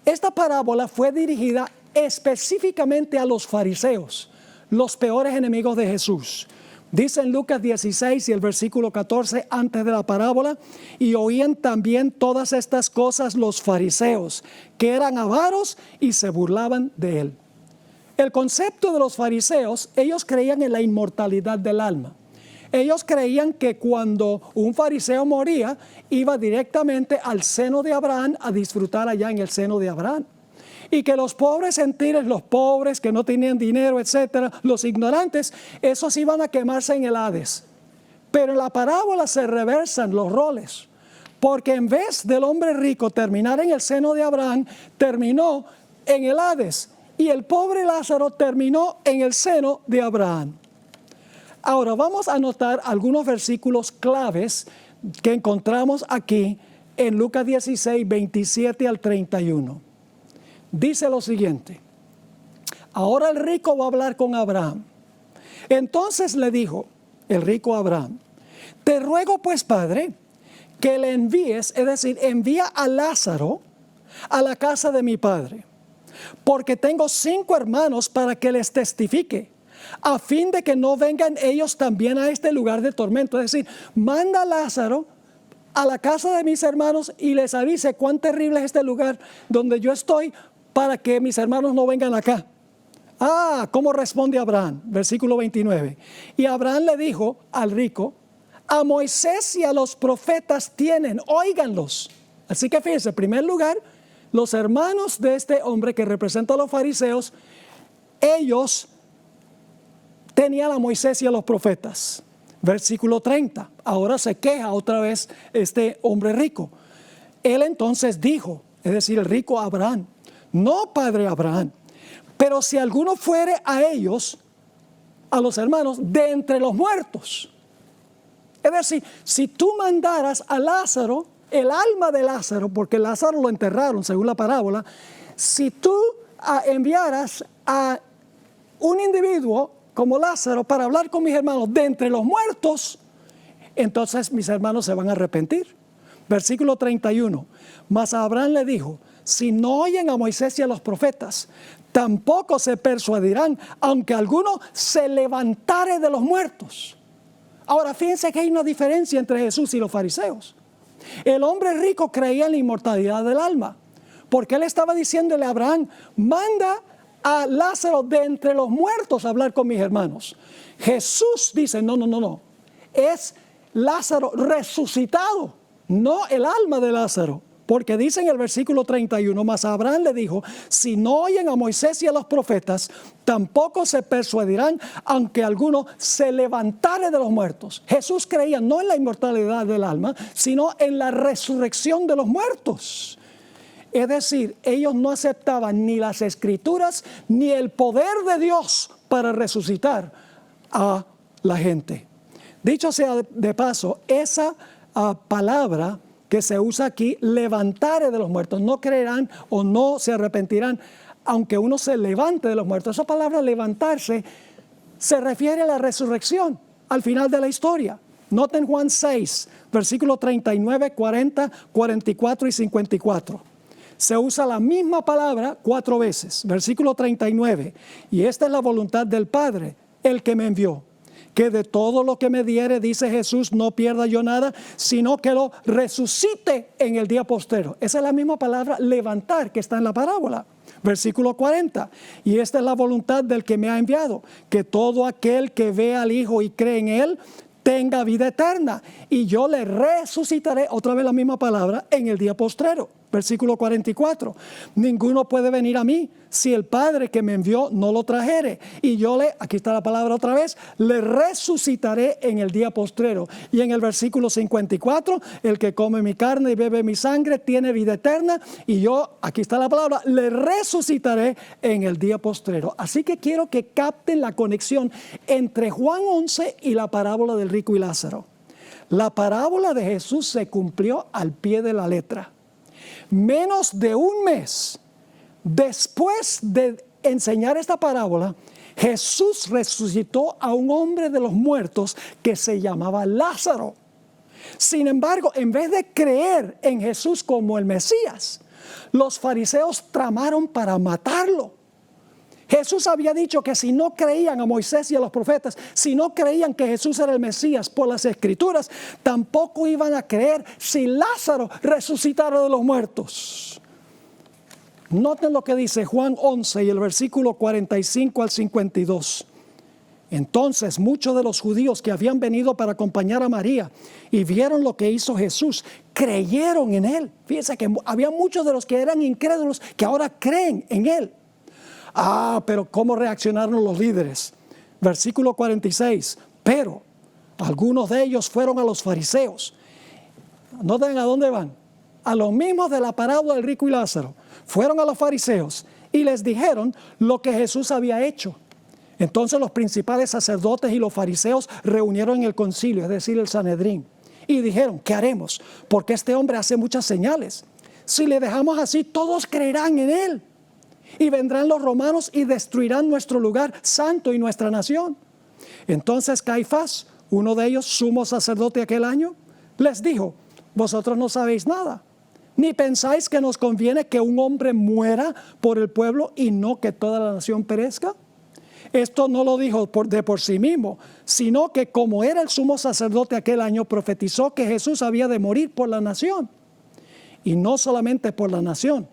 Esta parábola fue dirigida específicamente a los fariseos, los peores enemigos de Jesús. Dice en Lucas 16 y el versículo 14 antes de la parábola, y oían también todas estas cosas los fariseos, que eran avaros y se burlaban de él. El concepto de los fariseos, ellos creían en la inmortalidad del alma. Ellos creían que cuando un fariseo moría, iba directamente al seno de Abraham a disfrutar allá en el seno de Abraham. Y que los pobres gentiles, los pobres que no tenían dinero, etcétera, los ignorantes, esos iban a quemarse en el Hades. Pero en la parábola se reversan los roles, porque en vez del hombre rico terminar en el seno de Abraham, terminó en el Hades, y el pobre Lázaro terminó en el seno de Abraham. Ahora vamos a notar algunos versículos claves que encontramos aquí en Lucas 16, 27 al 31. Dice lo siguiente: ahora el rico va a hablar con Abraham. Entonces le dijo el rico a Abraham: te ruego pues, Padre, que le envíes, es decir, envía a Lázaro a la casa de mi padre, porque tengo 5 hermanos para que les testifique, a fin de que no vengan ellos también a este lugar de tormento. Es decir, manda a Lázaro a la casa de mis hermanos y les avise cuán terrible es este lugar donde yo estoy, para que mis hermanos no vengan acá. ¿Cómo responde Abraham? Versículo 29. Y Abraham le dijo al rico: a Moisés y a los profetas tienen, óiganlos. Así que fíjense, en primer lugar, los hermanos de este hombre que representa a los fariseos, ellos tenían a Moisés y a los profetas. Versículo 30. Ahora se queja otra vez este hombre rico. Él entonces dijo, es decir, el rico Abraham: no, padre Abraham, pero si alguno fuere a ellos, a los hermanos, de entre los muertos. Es decir, si tú mandaras a Lázaro, el alma de Lázaro, porque Lázaro lo enterraron según la parábola, si tú enviaras a un individuo como Lázaro para hablar con mis hermanos de entre los muertos, entonces mis hermanos se van a arrepentir. Versículo 31. Mas Abraham le dijo: si no oyen a Moisés y a los profetas, tampoco se persuadirán, aunque alguno se levantare de los muertos. Ahora fíjense que hay una diferencia entre Jesús y los fariseos. El hombre rico creía en la inmortalidad del alma, porque él estaba diciéndole a Abraham: manda a Lázaro de entre los muertos a hablar con mis hermanos. Jesús dice: no, es Lázaro resucitado, no el alma de Lázaro. Porque dice en el versículo 31, mas Abraham le dijo: si no oyen a Moisés y a los profetas, tampoco se persuadirán, aunque alguno se levantare de los muertos. Jesús creía no en la inmortalidad del alma, sino en la resurrección de los muertos. Es decir, ellos no aceptaban ni las escrituras ni el poder de Dios para resucitar a la gente. Dicho sea de paso, esa palabra que se usa aquí, levantare de los muertos, no creerán o no se arrepentirán, aunque uno se levante de los muertos. Esa palabra levantarse se refiere a la resurrección, al final de la historia. Noten Juan 6, versículos 39, 40, 44 y 54. Se usa la misma palabra 4 veces. Versículo 39. Y esta es la voluntad del Padre, el que me envió, que de todo lo que me diere, dice Jesús, no pierda yo nada, sino que lo resucite en el día postrero. Esa es la misma palabra levantar que está en la parábola. Versículo 40. Y esta es la voluntad del que me ha enviado, que todo aquel que ve al Hijo y cree en Él, tenga vida eterna. Y yo le resucitaré, otra vez la misma palabra, en el día postrero. Versículo 44. Ninguno puede venir a mí si el Padre que me envió no lo trajere. Y yo aquí está la palabra otra vez, le resucitaré en el día postrero. Y en el versículo 54, el que come mi carne y bebe mi sangre tiene vida eterna. Y yo, aquí está la palabra, le resucitaré en el día postrero. Así que quiero que capten la conexión entre Juan 11 y la parábola del rico y Lázaro. La parábola de Jesús se cumplió al pie de la letra. Menos de un mes después de enseñar esta parábola, Jesús resucitó a un hombre de los muertos que se llamaba Lázaro. Sin embargo, en vez de creer en Jesús como el Mesías, los fariseos tramaron para matarlo. Jesús había dicho que si no creían a Moisés y a los profetas, si no creían que Jesús era el Mesías por las Escrituras, tampoco iban a creer si Lázaro resucitara de los muertos. Noten lo que dice Juan 11 y el versículo 45 al 52. Entonces muchos de los judíos que habían venido para acompañar a María y vieron lo que hizo Jesús, creyeron en Él. Fíjense que había muchos de los que eran incrédulos que ahora creen en Él. Pero ¿cómo reaccionaron los líderes? Versículo 46. Pero algunos de ellos fueron a los fariseos. Noten a dónde van. A los mismos de la parábola del rico y Lázaro. Fueron a los fariseos y les dijeron lo que Jesús había hecho. Entonces los principales sacerdotes y los fariseos reunieron en el concilio, es decir, el Sanedrín. Y dijeron, ¿qué haremos? Porque este hombre hace muchas señales. Si le dejamos así, todos creerán en él. Y vendrán los romanos y destruirán nuestro lugar santo y nuestra nación. Entonces Caifás, uno de ellos, sumo sacerdote aquel año, les dijo, vosotros no sabéis nada, ni pensáis que nos conviene que un hombre muera por el pueblo y no que toda la nación perezca. Esto no lo dijo de por sí mismo, sino que como era el sumo sacerdote aquel año, profetizó que Jesús había de morir por la nación. Y no solamente por la nación,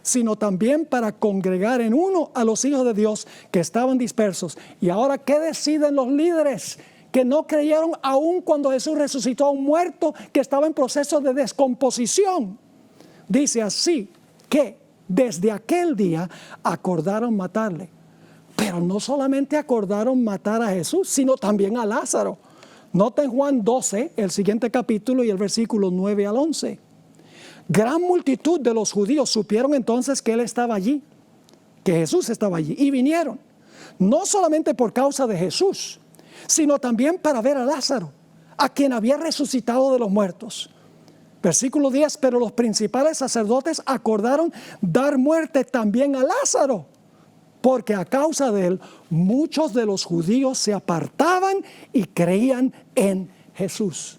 sino también para congregar en uno a los hijos de Dios que estaban dispersos. Y ahora, ¿qué deciden los líderes que no creyeron aún cuando Jesús resucitó a un muerto que estaba en proceso de descomposición? Dice así que desde aquel día acordaron matarle. Pero no solamente acordaron matar a Jesús, sino también a Lázaro. Noten Juan 12, el siguiente capítulo y el versículo 9 al 11. Gran multitud de los judíos supieron entonces que Él estaba allí, que Jesús estaba allí, y vinieron, no solamente por causa de Jesús, sino también para ver a Lázaro, a quien había resucitado de los muertos. Versículo 10, pero los principales sacerdotes acordaron dar muerte también a Lázaro, porque a causa de él muchos de los judíos se apartaban y creían en Jesús.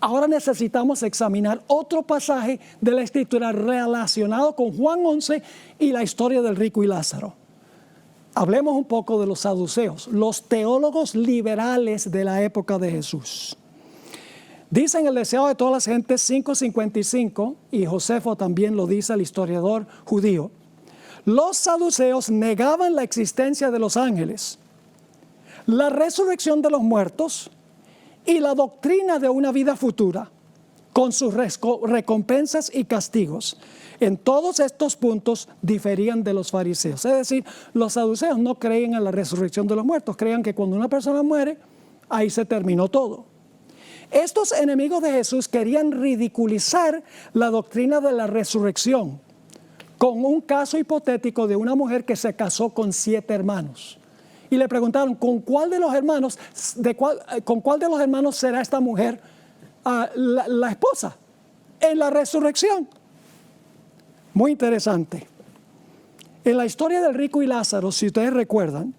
Ahora necesitamos examinar otro pasaje de la Escritura relacionado con Juan 11 y la historia del rico y Lázaro. Hablemos un poco de los saduceos, los teólogos liberales de la época de Jesús. Dicen el deseo de todas las gentes 5:55, y Josefo también lo dice, el historiador judío. Los saduceos negaban la existencia de los ángeles, la resurrección de los muertos y la doctrina de una vida futura, con sus recompensas y castigos. En todos estos puntos diferían de los fariseos. Es decir, los saduceos no creían en la resurrección de los muertos, creían que cuando una persona muere, ahí se terminó todo. Estos enemigos de Jesús querían ridiculizar la doctrina de la resurrección con un caso hipotético de una mujer que se casó con 7 hermanos. Y le preguntaron, ¿con cuál de los hermanos será esta mujer la esposa en la resurrección? Muy interesante. En la historia del rico y Lázaro, si ustedes recuerdan,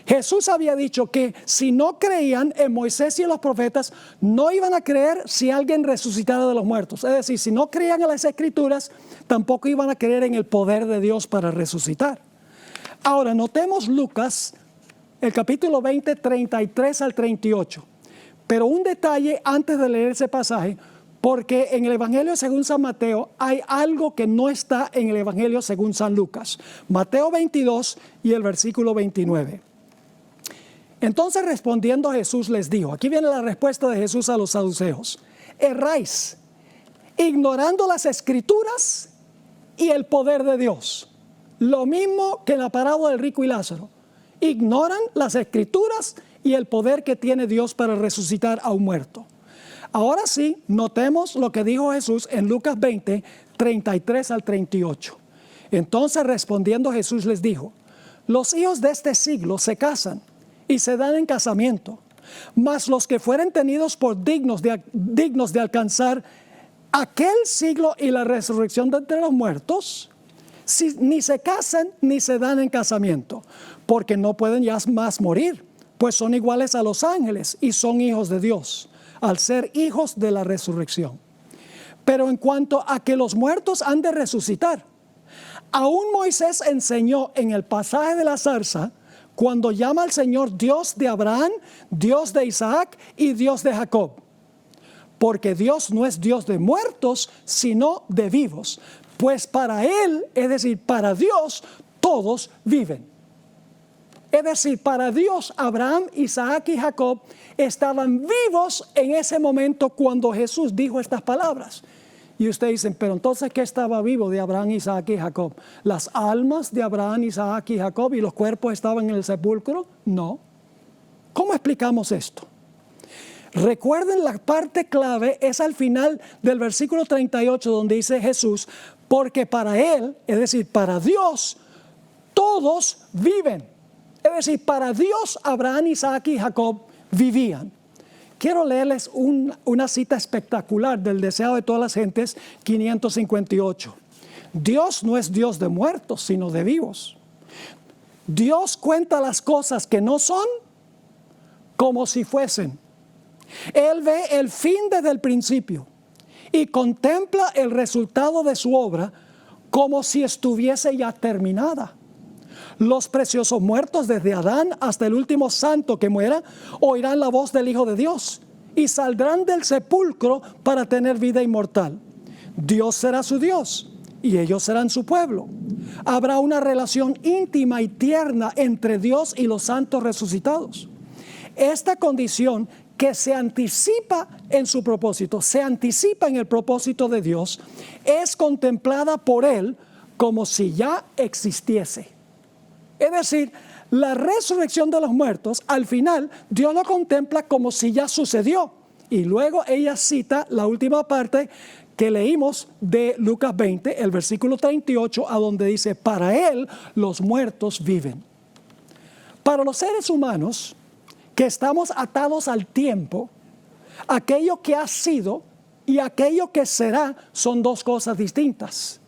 Jesús había dicho que si no creían en Moisés y en los profetas, no iban a creer si alguien resucitara de los muertos. Es decir, si no creían en las Escrituras, tampoco iban a creer en el poder de Dios para resucitar. Ahora, notemos Lucas, el capítulo 20, 33 al 38. Pero un detalle antes de leer ese pasaje, porque en el Evangelio según San Mateo hay algo que no está en el Evangelio según San Lucas. Mateo 22 y el versículo 29. Entonces respondiendo Jesús les dijo, aquí viene la respuesta de Jesús a los saduceos: erráis, ignorando las Escrituras y el poder de Dios. Lo mismo que en la parábola del rico y Lázaro. Ignoran las Escrituras y el poder que tiene Dios para resucitar a un muerto. Ahora sí, notemos lo que dijo Jesús en Lucas 20, 33 al 38. Entonces respondiendo Jesús les dijo: los hijos de este siglo se casan y se dan en casamiento, mas los que fueren tenidos por dignos de alcanzar aquel siglo y la resurrección de entre los muertos, ni se casan ni se dan en casamiento, porque no pueden ya más morir, pues son iguales a los ángeles y son hijos de Dios, al ser hijos de la resurrección. Pero en cuanto a que los muertos han de resucitar, aún Moisés enseñó en el pasaje de la zarza, cuando llama al Señor Dios de Abraham, Dios de Isaac y Dios de Jacob. Porque Dios no es Dios de muertos, sino de vivos. Pues para Él, es decir, para Dios, todos viven. Es decir, para Dios, Abraham, Isaac y Jacob estaban vivos en ese momento cuando Jesús dijo estas palabras. Y ustedes dicen, pero entonces, ¿qué estaba vivo de Abraham, Isaac y Jacob? ¿Las almas de Abraham, Isaac y Jacob y los cuerpos estaban en el sepulcro? No. ¿Cómo explicamos esto? Recuerden, la parte clave es al final del versículo 38, donde dice Jesús, porque para Él, es decir, para Dios, todos viven. Es decir, para Dios, Abraham, Isaac y Jacob vivían. Quiero leerles una cita espectacular del Deseado de todas las gentes, 558. Dios no es Dios de muertos, sino de vivos. Dios cuenta las cosas que no son como si fuesen. Él ve el fin desde el principio y contempla el resultado de su obra como si estuviese ya terminada. Los preciosos muertos desde Adán hasta el último santo que muera oirán la voz del Hijo de Dios y saldrán del sepulcro para tener vida inmortal. Dios será su Dios y ellos serán su pueblo. Habrá una relación íntima y tierna entre Dios y los santos resucitados. Esta condición que se anticipa en su propósito, se anticipa en el propósito de Dios, es contemplada por Él como si ya existiese. Es decir, la resurrección de los muertos, al final, Dios lo contempla como si ya sucedió. Y luego ella cita la última parte que leímos de Lucas 20, el versículo 38, a donde dice, para Él los muertos viven. Para los seres humanos que estamos atados al tiempo, aquello que ha sido y aquello que será son dos cosas distintas.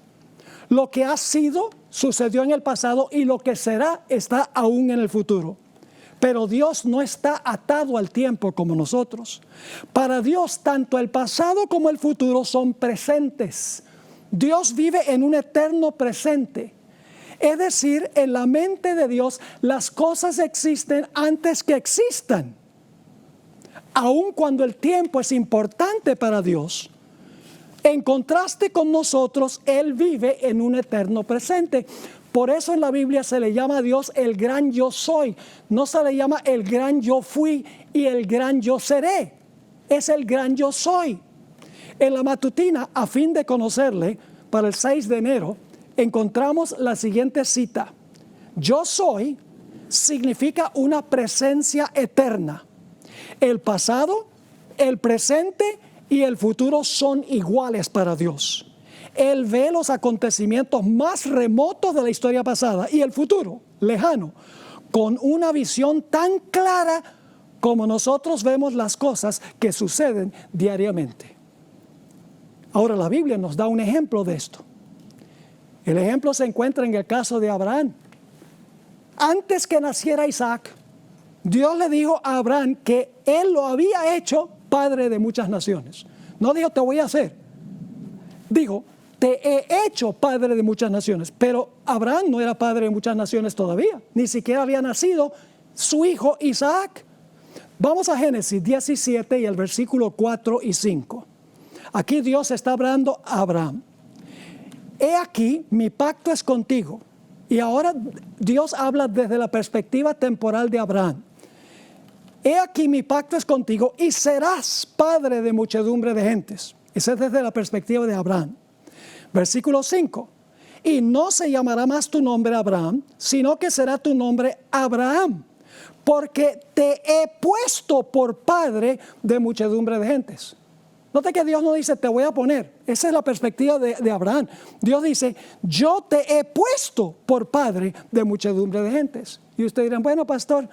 Lo que ha sido sucedió en el pasado y lo que será está aún en el futuro. Pero Dios no está atado al tiempo como nosotros. Para Dios, tanto el pasado como el futuro son presentes. Dios vive en un eterno presente. Es decir, en la mente de Dios las cosas existen antes que existan. Aun cuando el tiempo es importante para Dios, en contraste con nosotros, Él vive en un eterno presente. Por eso en la Biblia se le llama a Dios el gran yo soy. No se le llama el gran yo fui y el gran yo seré. Es el gran yo soy. En la matutina, a fin de conocerle, para el 6 de enero, encontramos la siguiente cita. Yo soy significa una presencia eterna. El pasado, el presente y el futuro son iguales para Dios. Él ve los acontecimientos más remotos de la historia pasada y el futuro, lejano, con una visión tan clara como nosotros vemos las cosas que suceden diariamente. Ahora la Biblia nos da un ejemplo de esto. El ejemplo se encuentra en el caso de Abraham. Antes que naciera Isaac, Dios le dijo a Abraham que él lo había hecho padre de muchas naciones. No dijo te voy a hacer. Dijo te he hecho padre de muchas naciones. Pero Abraham no era padre de muchas naciones todavía. Ni siquiera había nacido su hijo Isaac. Vamos a Génesis 17 y el versículo 4 y 5. Aquí Dios está hablando a Abraham. He aquí, mi pacto es contigo. Y ahora Dios habla desde la perspectiva temporal de Abraham. He aquí, mi pacto es contigo y serás padre de muchedumbre de gentes. Ese es desde la perspectiva de Abraham. Versículo 5. Y no se llamará más tu nombre Abraham, sino que será tu nombre Abraham, porque te he puesto por padre de muchedumbre de gentes. Note que Dios no dice te voy a poner. Esa es la perspectiva de Abraham. Dios dice yo te he puesto por padre de muchedumbre de gentes. Y ustedes dirán, bueno pastor,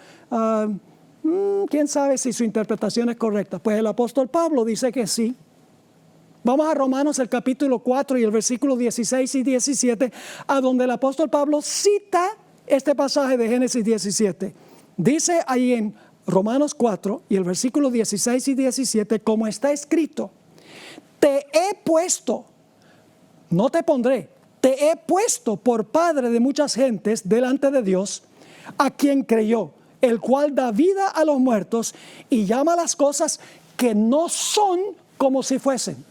¿quién sabe si su interpretación es correcta? Pues el apóstol Pablo dice que sí. Vamos a Romanos el capítulo 4 y el versículo 16 y 17, a donde el apóstol Pablo cita este pasaje de Génesis 17. Dice ahí en Romanos 4 y el versículo 16 y 17, como está escrito, te he puesto, no te pondré, te he puesto por padre de muchas gentes delante de Dios, a quien creyó, el cual da vida a los muertos y llama a las cosas que no son como si fuesen.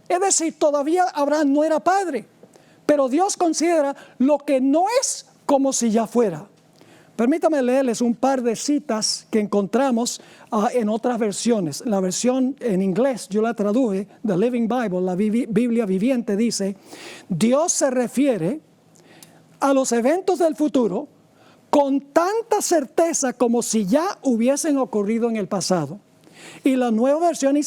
Es decir, todavía Abraham no era padre, pero Dios considera lo que no es como si ya fuera. Permítame leerles un par de citas que encontramos en otras versiones. La versión en inglés, yo la traduje, The Living Bible, la Biblia viviente, dice, Dios se refiere a los eventos del futuro con tanta certeza como si ya hubiesen ocurrido en el pasado. Y la nueva versión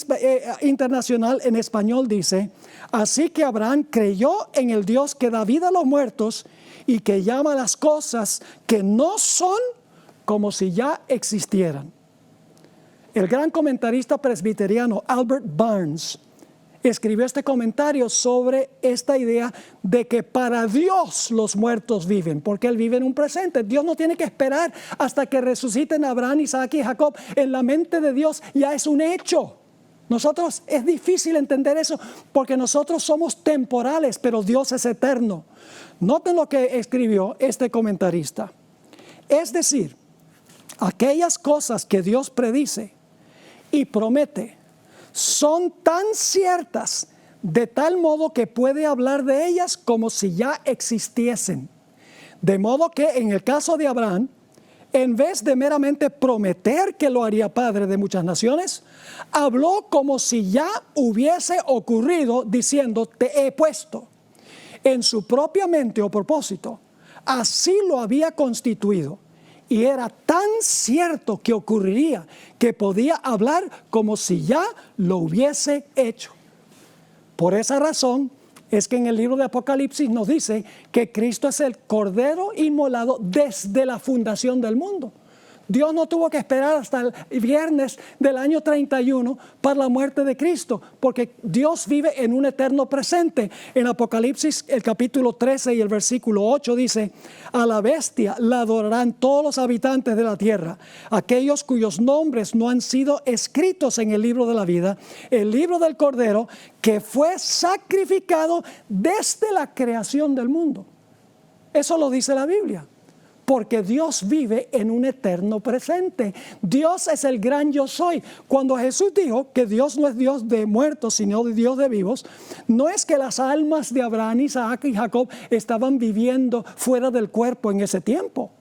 internacional en español dice, así que Abraham creyó en el Dios que da vida a los muertos y que llama las cosas que no son como si ya existieran. El gran comentarista presbiteriano Albert Barnes escribió este comentario sobre esta idea de que para Dios los muertos viven, porque Él vive en un presente. Dios no tiene que esperar hasta que resuciten Abraham, Isaac y Jacob. En la mente de Dios ya es un hecho. Nosotros es difícil entender eso porque nosotros somos temporales, pero Dios es eterno. Noten lo que escribió este comentarista. Es decir, aquellas cosas que Dios predice y promete son tan ciertas de tal modo que puede hablar de ellas como si ya existiesen. De modo que en el caso de Abraham, en vez de meramente prometer que lo haría padre de muchas naciones, habló como si ya hubiese ocurrido diciendo, te he puesto. En su propia mente o propósito, así lo había constituido. Y era tan cierto que ocurriría que podía hablar como si ya lo hubiese hecho. Por esa razón es que en el libro de Apocalipsis nos dice que Cristo es el Cordero inmolado desde la fundación del mundo. Dios no tuvo que esperar hasta el viernes del año 31 para la muerte de Cristo, porque Dios vive en un eterno presente. En Apocalipsis, el capítulo 13 y el versículo 8 dice, a la bestia la adorarán todos los habitantes de la tierra, aquellos cuyos nombres no han sido escritos en el libro de la vida, el libro del Cordero, que fue sacrificado desde la creación del mundo. Eso lo dice la Biblia. Porque Dios vive en un eterno presente. Dios es el gran yo soy. Cuando Jesús dijo que Dios no es Dios de muertos, sino de Dios de vivos, no es que las almas de Abraham, Isaac y Jacob estaban viviendo fuera del cuerpo en ese tiempo.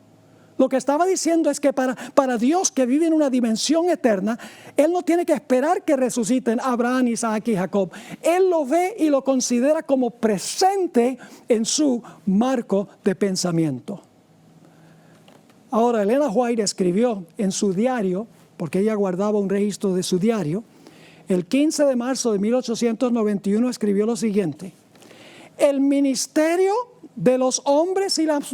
Lo que estaba diciendo es que para Dios que vive en una dimensión eterna, Él no tiene que esperar que resuciten Abraham, Isaac y Jacob. Él lo ve y lo considera como presente en su marco de pensamiento. Ahora, Elena White escribió en su diario, porque ella guardaba un registro de su diario, el 15 de marzo de 1891 escribió lo siguiente: el ministerio de los hombres y las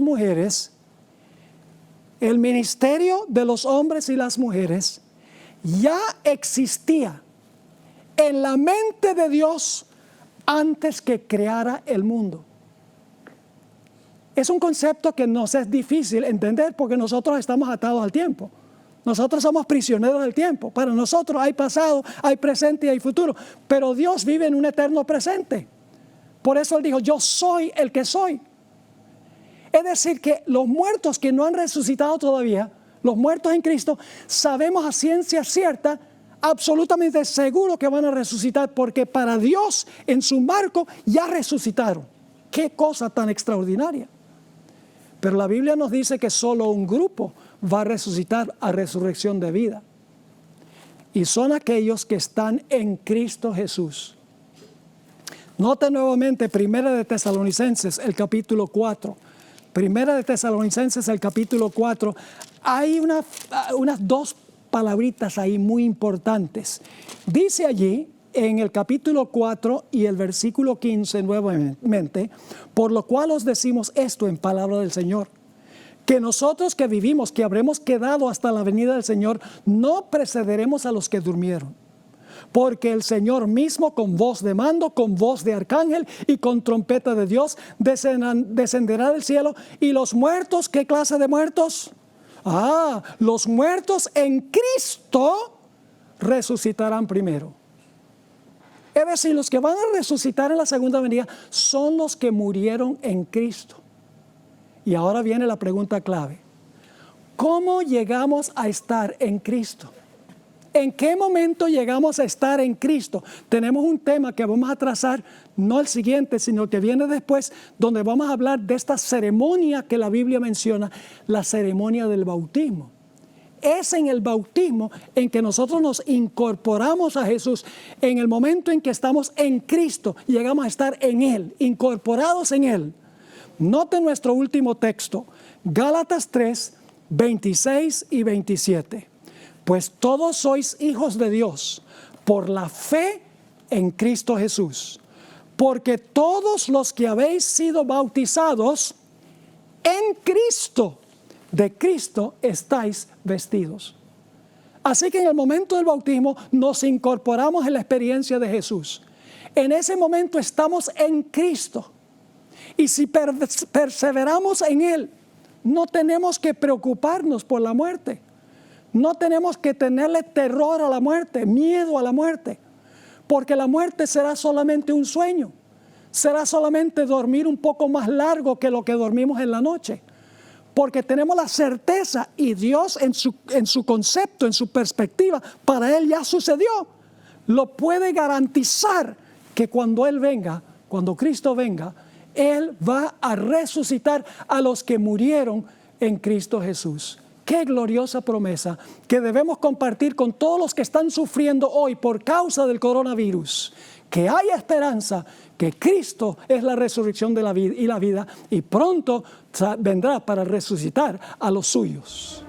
mujeres, ya existía en la mente de Dios antes que creara el mundo. Es un concepto que nos es difícil entender porque nosotros estamos atados al tiempo. Nosotros somos prisioneros del tiempo. Para nosotros hay pasado, hay presente y hay futuro. Pero Dios vive en un eterno presente. Por eso Él dijo, yo soy el que soy. Es decir, que los muertos que no han resucitado todavía, los muertos en Cristo, sabemos a ciencia cierta, absolutamente seguro que van a resucitar, porque para Dios en su marco ya resucitaron. ¡Qué cosa tan extraordinaria! Pero la Biblia nos dice que solo un grupo va a resucitar a resurrección de vida. Y son aquellos que están en Cristo Jesús. Note nuevamente Primera de Tesalonicenses, el capítulo 4. Primera de Tesalonicenses, el capítulo 4. Hay unas dos palabritas ahí muy importantes. Dice allí, en el capítulo 4 y el versículo 15 nuevamente, por lo cual os decimos esto en palabra del Señor, que nosotros que vivimos, que habremos quedado hasta la venida del Señor, no precederemos a los que durmieron. Porque el Señor mismo con voz de mando, con voz de arcángel y con trompeta de Dios descenderá del cielo. Y los muertos, ¿qué clase de muertos? Los muertos en Cristo resucitarán primero. Es decir, los que van a resucitar en la segunda venida son los que murieron en Cristo. Y ahora viene la pregunta clave. ¿Cómo llegamos a estar en Cristo? ¿En qué momento llegamos a estar en Cristo? Tenemos un tema que vamos a trazar, no el siguiente, sino el que viene después, donde vamos a hablar de esta ceremonia que la Biblia menciona, la ceremonia del bautismo. Es en el bautismo en que nosotros nos incorporamos a Jesús. En el momento en que estamos en Cristo, llegamos a estar en Él, incorporados en Él. Note nuestro último texto, Gálatas 3, 26 y 27. Pues todos sois hijos de Dios por la fe en Cristo Jesús. Porque todos los que habéis sido bautizados en Cristo, de Cristo estáis vestidos. Así que en el momento del bautismo nos incorporamos en la experiencia de Jesús. En ese momento estamos en Cristo. Y si perseveramos en Él, no tenemos que preocuparnos por la muerte. No tenemos que tenerle terror a la muerte, miedo a la muerte. Porque la muerte será solamente un sueño. Será solamente dormir un poco más largo que lo que dormimos en la noche. Porque tenemos la certeza, y Dios en su concepto, en su perspectiva, para Él ya sucedió. Lo puede garantizar que cuando Él venga, cuando Cristo venga, Él va a resucitar a los que murieron en Cristo Jesús. Qué gloriosa promesa que debemos compartir con todos los que están sufriendo hoy por causa del coronavirus. Que hay esperanza, que Cristo es la resurrección de la vida y la vida, y pronto vendrá para resucitar a los suyos.